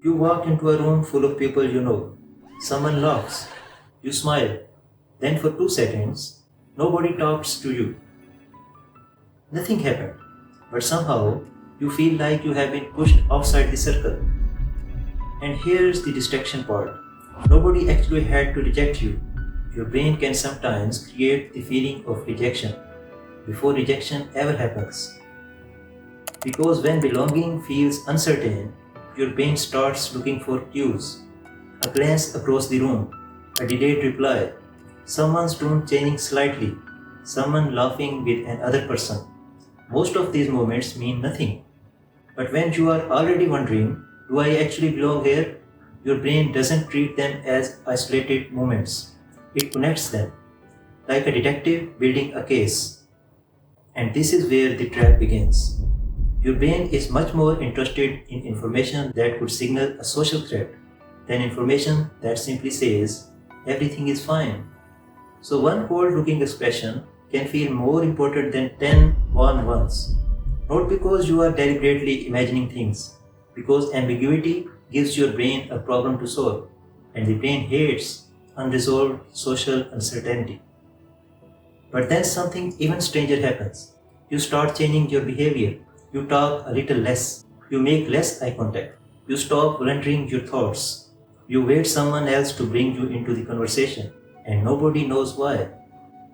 You walk into a room full of people you know. Someone laughs. You smile. Then for 2 seconds, nobody talks to you. Nothing happened. But somehow, you feel like you have been pushed outside the circle. And here's the distraction part. Nobody actually had to reject you. Your brain can sometimes create the feeling of rejection before rejection ever happens. Because when belonging feels uncertain, your brain starts looking for cues. A glance across the room, a delayed reply, someone's tone changing slightly, someone laughing with another person. Most of these moments mean nothing. But when you are already wondering, do I actually belong here? Your brain doesn't treat them as isolated moments. It connects them, like a detective building a case. And this is where the trap begins. Your brain is much more interested in information that could signal a social threat than information that simply says everything is fine. So one cold looking expression can feel more important than 10 warm ones. Not because you are deliberately imagining things, because ambiguity gives your brain a problem to solve, and the brain hates unresolved social uncertainty. But then something even stranger happens. You start changing your behavior. You talk a little less. You make less eye contact. You stop volunteering your thoughts. You wait someone else to bring you into the conversation, and nobody knows why.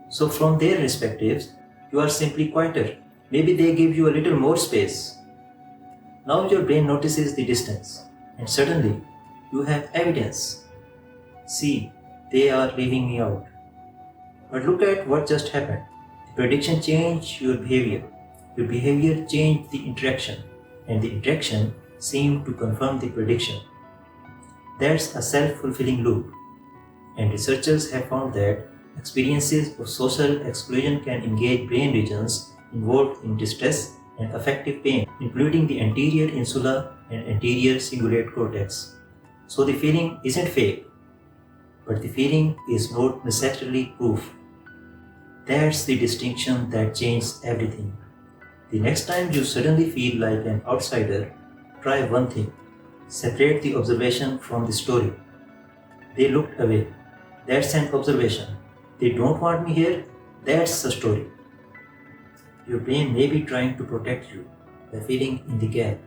So, from their perspectives, you are simply quieter. Maybe they give you a little more space. Now your brain notices the distance, and suddenly you have evidence. See, they are leaving me out. But look at what just happened. The prediction changed your behavior. Your behavior changed the interaction, and the interaction seemed to confirm the prediction. That's a self fulfilling loop, and researchers have found that experiences of social exclusion can engage brain regions involved in distress and affective pain, including the anterior insula and anterior cingulate cortex. So the feeling isn't fake, but the feeling is not necessarily proof. That's the distinction that changes everything. The next time you suddenly feel like an outsider, try one thing. Separate the observation from the story. They looked away. That's an observation. They don't want me here. That's the story. Your brain may be trying to protect you by filling in the gap,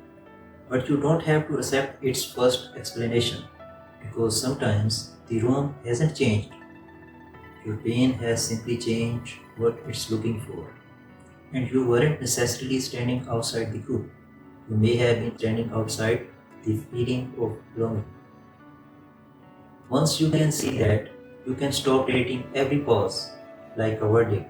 but you don't have to accept its first explanation because sometimes the room hasn't changed. Your brain has simply changed what it's looking for, and you weren't necessarily standing outside the group. You may have been standing outside the feeling of belonging. Once you can see that, you can stop treating every pause like a verdict.